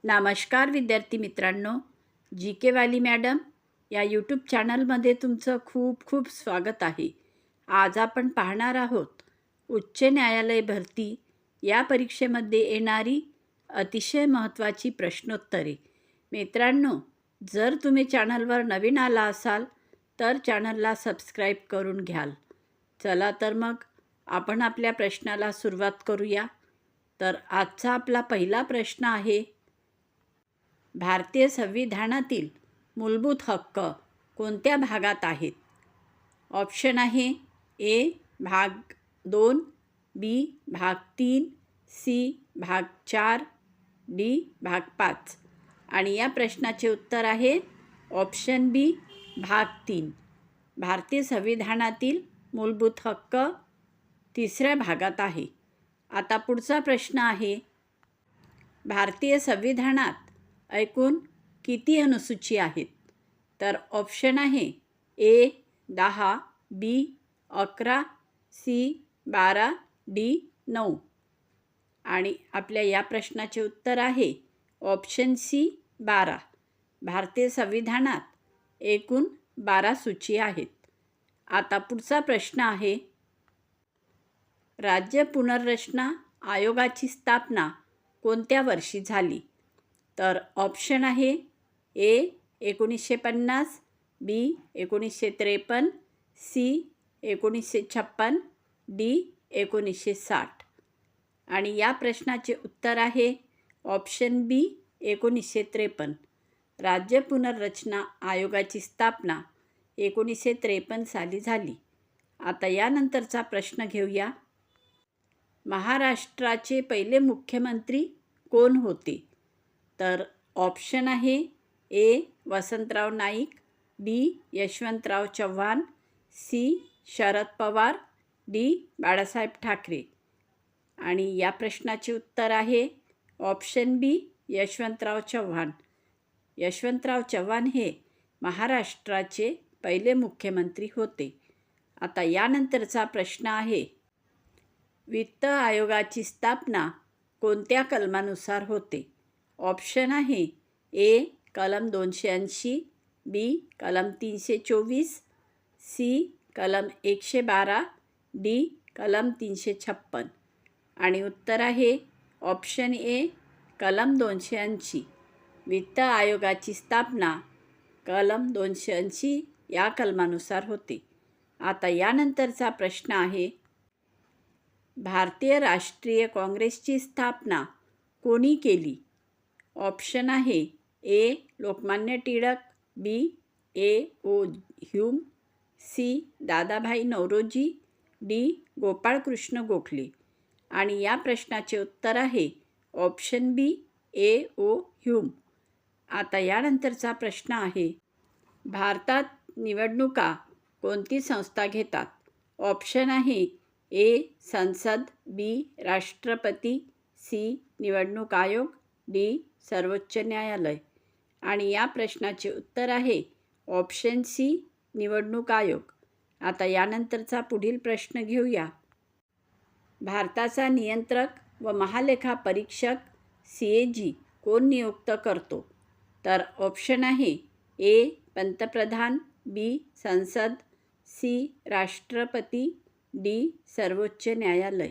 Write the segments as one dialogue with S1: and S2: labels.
S1: नमस्कार विद्यार्थी मित्रांनो, जी के वाली मॅडम या यूट्यूब चॅनलमध्ये तुमचं खूप खूप स्वागत आहे. आज आपण पाहणार आहोत उच्च न्यायालय भरती या परीक्षेमध्ये येणारी अतिशय महत्त्वाची प्रश्नोत्तरे. मित्रांनो, जर तुम्ही चॅनलवर नवीन आला असाल तर चॅनलला सबस्क्राईब करून घ्याल. चला तर मग आपण आपल्या प्रश्नाला सुरुवात करूया. तर आजचा आपला पहिला प्रश्न आहे, भारतीय संविधानातील मूलभूत हक्क कोणत्या भागात आहेत? ऑप्शन आहे ए भाग 2, बी भाग 3, सी भाग 4, डी भाग 5. आणि या प्रश्नाचे उत्तर आहे ऑप्शन बी भाग 3. भारतीय संविधानातील मूलभूत हक्क तिसऱ्या भागात आहे. आता पुढचा प्रश्न आहे, भारतीय संविधानात एकूण किती अनुसूची आहेत? तर ऑप्शन आहे ए 10, बी 11, सी 12, डी 9. आणि आपल्या या प्रश्नाचे उत्तर आहे ऑप्शन सी 12. भारतीय संविधानात एकूण 12 सूची आहेत. आता पुढचा प्रश्न आहे, राज्य पुनर्रचना आयोगाची स्थापना कोणत्या वर्षी झाली? तर ऑप्शन आहे ए 1950, बी 1953, सी 1956, डी 1960. आणि या प्रश्नाचे उत्तर आहे ऑप्शन बी 1953. राज्य पुनर्रचना आयोगाची स्थापना 1953 साली झाली. आता यानंतरचा प्रश्न घेऊया, महाराष्ट्राचे पहिले मुख्यमंत्री कोण होते? तर ऑप्शन आहे ए वसंतराव नाईक, बी यशवंतराव चव्हाण, सी शरद पवार, डी बाळासाहेब ठाकरे. आणि या प्रश्नाचे उत्तर आहे ऑप्शन बी यशवंतराव चव्हाण. यशवंतराव चव्हाण हे महाराष्ट्राचे पहिले मुख्यमंत्री होते. आता यानंतरचा प्रश्न आहे, वित्त आयोगाची स्थापना कोणत्या कलमानुसार होते? ऑप्शन आहे ए कलम 280, बी कलम 324, सी कलम 112, डी कलम 356. आणि उत्तर आहे ऑप्शन ए कलम 280. वित्त आयोगाची स्थापना कलम 280 या कलमानुसार होते. आता यानंतरचा प्रश्न आहे, भारतीय राष्ट्रीय काँग्रेसची स्थापना कोणी केली? ऑप्शन आहे A Lokmanya Tilak, B A O Hume, C Dadabhai Naoroji, D Gopalkrishna Gokhale. आणि या प्रश्नाचे उत्तर आहे option B A O Hume. आता यानंतरचा प्रश्न आहे, भारतात निवडणुका कोणती संस्था घेतात? ऑप्शन आहे ए संसद, बी राष्ट्रपती, सी निवडणूक आयोग, डी सर्वोच्च न्यायालय. आणि या प्रश्नाचे उत्तर आहे ऑप्शन सी निवडणूक आयोग. आता यानंतरचा पुढील प्रश्न घेऊया, भारताचा नियंत्रक व महालेखा परीक्षक CAG कोण नियुक्त करतो? तर ऑप्शन आहे ए पंतप्रधान, बी संसद, सी राष्ट्रपती, डी सर्वोच्च न्यायालय.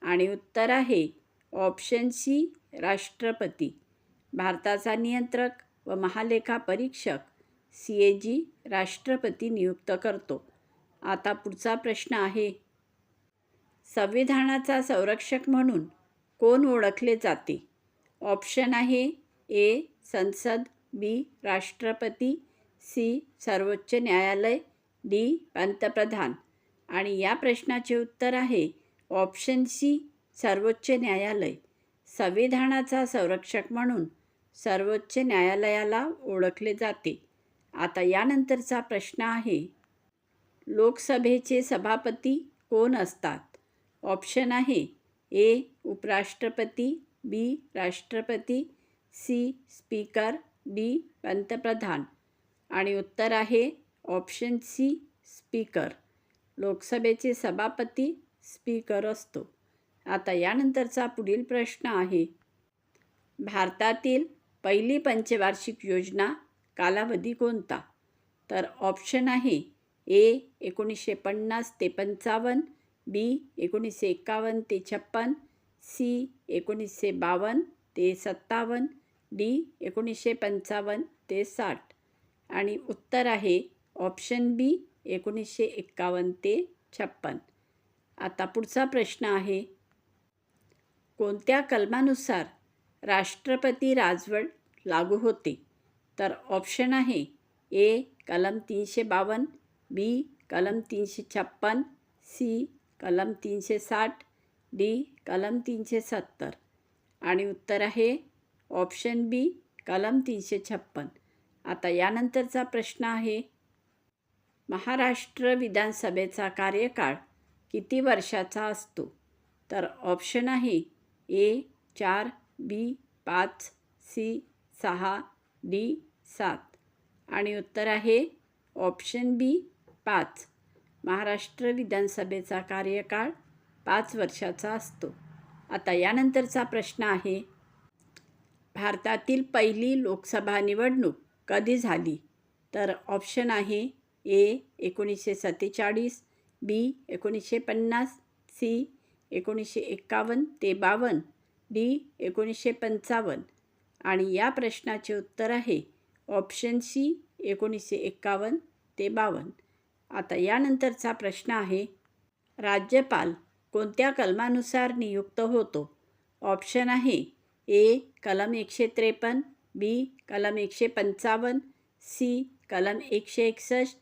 S1: आणि उत्तर आहे ऑप्शन सी राष्ट्रपती. भारताचा नियंत्रक व महालेखा परीक्षक CAG राष्ट्रपती नियुक्त करतो. आता पुढचा प्रश्न आहे, संविधानाचा संरक्षक म्हणून कोण ओळखले जाते? ऑप्शन आहे ए संसद, बी राष्ट्रपती, सी सर्वोच्च न्यायालय, डी पंतप्रधान. आणि या प्रश्नाचे उत्तर आहे ऑप्शन सी सर्वोच्च न्यायालय. संविधानाचा संरक्षक म्हणून सर्वोच्च न्यायालयाला ओळखले जाते. आता यानंतरचा प्रश्न आहे, लोकसभेचे सभापती कोण असतात? ऑप्शन आहे ए उपराष्ट्रपती, बी राष्ट्रपती, सी स्पीकर, डी पंतप्रधान. आणि उत्तर आहे ऑप्शन सी स्पीकर. लोकसभेचे सभापती स्पीकर असतो. आता यानंतरचा पुढील प्रश्न आहे, भारतातील पहिली पंचवार्षिक योजना कालावधी कोणता? तर ऑप्शन आहे ए 1950 ते 55, बी 1951 ते 56, सी 1952 ते 57, डी 1955 ते 60. आणि उत्तर आहे ऑप्शन बी 1951 ते 56. आता पुढचा प्रश्न आहे, कोणत्या कलमानुसार राष्ट्रपती राजवट लागू होते? तर ऑप्शन आहे ए कलम 352, बी कलम 356, सी कलम 360, डी कलम 370. आणि उत्तर आहे ऑप्शन बी कलम 356. आता यानंतरचा प्रश्न आहे, महाराष्ट्र विधानसभेचा कार्यकाळ किती वर्षाचा असतो? तर ऑप्शन आहे ए 4, बी 5, सी 6, डी 7. आणि उत्तर आहे ऑप्शन बी 5. महाराष्ट्र विधानसभेचा कार्यकाळ 5 वर्षाचा असतो. आता यानंतरचा प्रश्न आहे, भारतातील पहिली लोकसभा निवडणूक कधी झाली? तर ऑप्शन आहे ए 1947, बी 1950, सी 1951 ते 52, डी 1955. आणि या प्रश्नाचे उत्तर आहे ऑप्शन सी 1951 ते 52. आता यानंतरचा प्रश्न आहे, राज्यपाल कोणत्या कलमानुसार नियुक्त होतो? ऑप्शन आहे ए कलम 153, बी कलम 155, सी कलम 161,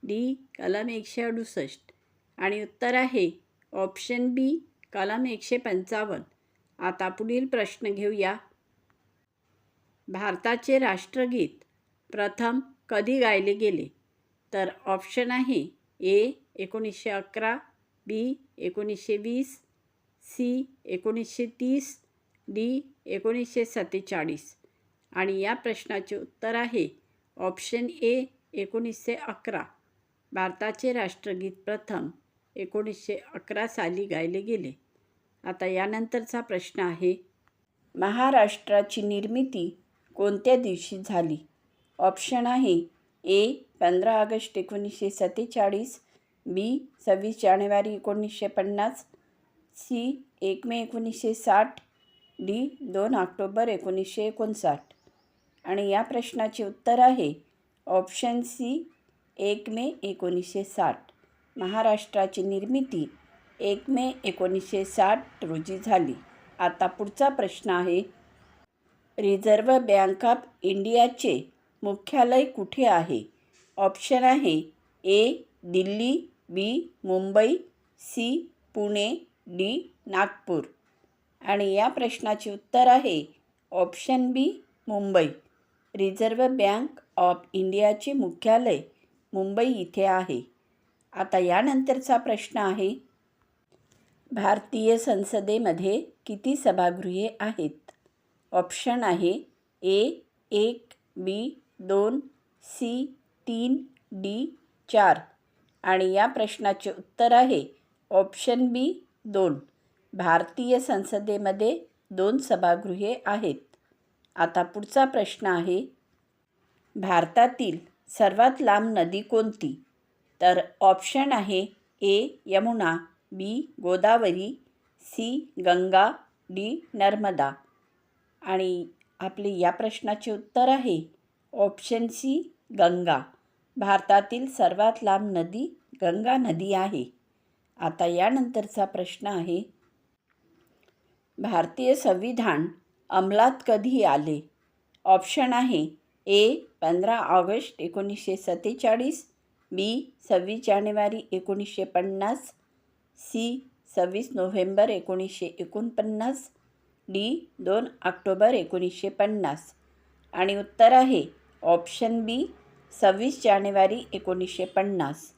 S1: डी कलम 168. आणि उत्तर आहे ऑप्शन बी कलम 155. आता पुढील प्रश्न घेऊया, भारताचे राष्ट्रगीत प्रथम कधी गायले गेले? तर ऑप्शन आहे ए 1911, बी 1920, सी 1930, डी 1947. आणि या प्रश्नाचे उत्तर आहे ऑप्शन ए 1911. भारताचे राष्ट्रगीत प्रथम 1911 साली गायले गेले. आता यानंतरचा प्रश्न आहे, महाराष्ट्राची निर्मिती कोणत्या दिवशी झाली? ऑप्शन आहे ए 15 ऑगस्ट 1947, बी 26 जानेवारी 1950, सी 1 मे 1960, डी 2 ऑक्टोबर 1959. आणि या प्रश्नाचे उत्तर आहे ऑप्शन सी 1 मे 1960. महाराष्ट्राची निर्मिती 1 मे 1960 रोजी झाली. आता पुढचा प्रश्न आहे, रिझर्व्ह बँक ऑफ इंडियाचे मुख्यालय कुठे आहे? ऑप्शन आहे A Delhi, B Mumbai, C Pune, D Nagpur. आणि या प्रश्नाचे उत्तर आहे option B Mumbai. Reserve Bank of इंडियाचे मुख्यालय मुंबई इथे आहे. आता यानंतरचा प्रश्न आहे, भारतीय संसदेमध्ये किती सभागृहे आहेत? ऑप्शन आहे ए 1, बी 2, सी 3, डी 4. आणि या प्रश्नाचे उत्तर आहे ऑप्शन बी 2. भारतीय संसदेमध्ये 2 सभागृहे आहेत. आता पुढचा प्रश्न आहे, भारतातील सर्वात लांब नदी कोणती? तर ऑप्शन आहे ए यमुना, बी गोदावरी, सी गंगा, डी नर्मदा. आणि आपले या प्रश्नाचे उत्तर आहे ऑप्शन सी गंगा. भारतातील सर्वात लांब नदी गंगा नदी आहे. आता यानंतरचा प्रश्न आहे, भारतीय संविधान अंमलात कधी आले? ऑप्शन आहे ए 15 ऑगस्ट 1947, बी 26 जानेवारी 1950, सी 26 नोव्हेंबर 1949, डी 2 ऑक्टोबर 1950. आणि उत्तर आहे ऑप्शन बी 26 जानेवारी 1950.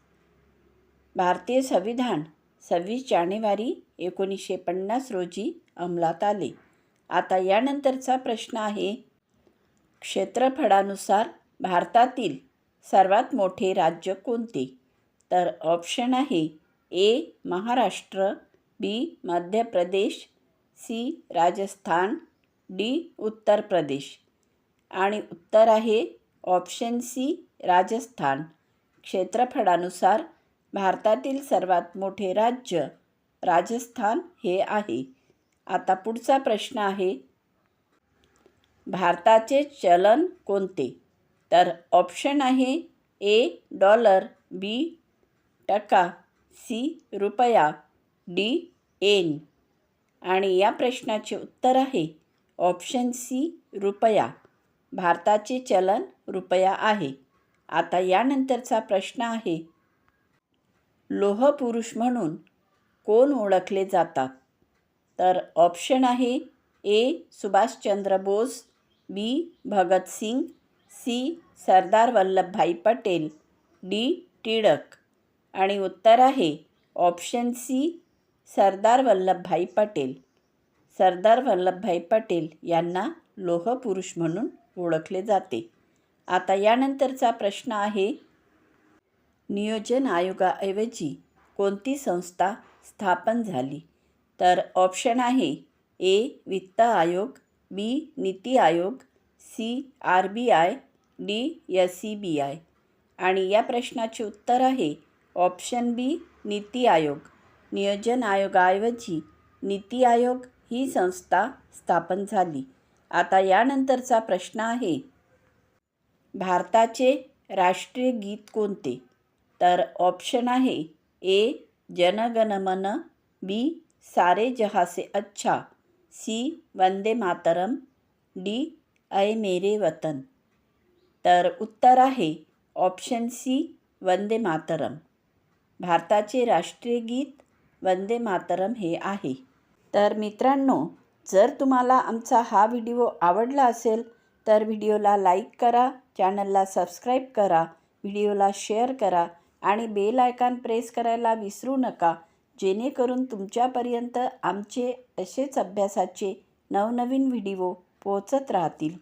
S1: भारतीय संविधान 26 जानेवारी 1950 रोजी अंमलात आले. आता यानंतरचा प्रश्न आहे, क्षेत्रफळानुसार भारतातील सर्वात मोठे राज्य कोणते? तर ऑप्शन आहे ए महाराष्ट्र, बी मध्य प्रदेश, सी राजस्थान, डी उत्तर प्रदेश. आणि उत्तर आहे ऑप्शन सी राजस्थान. क्षेत्रफळानुसार भारतातील सर्वात मोठे राज्य राजस्थान हे आहे. आता पुढचा प्रश्न आहे, भारताचे चलन कोणते? तर ऑप्शन आहे ए डॉलर, बी टका, सी रुपया, डी येन. आणि या प्रश्नाचे उत्तर आहे ऑप्शन सी रुपया. भारताचे चलन रुपया आहे. आता यानंतरचा प्रश्न आहे, लोहपुरुष म्हणून कोण ओळखले जातात? तर ऑप्शन आहे ए सुभाषचंद्र बोस, बी भगतसिंग, सी सरदार वल्लभभाई पटेल, डी टिळक. आणि उत्तर आहे ऑप्शन सी सरदार वल्लभभाई पटेल. सरदार वल्लभभाई पटेल यांना लोहपुरुष म्हणून ओळखले जाते. आता यानंतरचा प्रश्न आहे, नियोजन आयोगाऐवजी कोणती संस्था स्थापन झाली? तर ऑप्शन आहे ए वित्त आयोग, बी NITI Aayog, C RBI, D SEBI. आणि या प्रश्नाचे उत्तर आहे ऑप्शन बी नीती आयोग. नियोजन आयोगाऐवजी नीती आयोग ही संस्था स्थापन झाली. आता यानंतरचा प्रश्न आहे, भारताचे राष्ट्रीय गीत कोणते? तर ऑप्शन आहे ए जनगणमन, बी सारे जहाँ से अच्छा, सी वंदे मातरम, डी ऐ मेरे वतन. तर उत्तर आहे ऑप्शन सी वंदे मातरम. भारताचे राष्ट्रीय गीत वंदे मातरम हे आहे. तर मित्रांनो, जर तुम्हाला आमचा हा व्हिडिओ आवडला असेल तर व्हिडिओला लाईक करा, चॅनलला सबस्क्राईब करा, व्हिडिओला शेअर करा आणि बेल आयकॉन प्रेस करायला विसरू नका, जेणेकरून तुमच्यापर्यंत आमचे असेच अभ्यासाचे नवनवीन व्हिडिओ पोहोचत राहतील.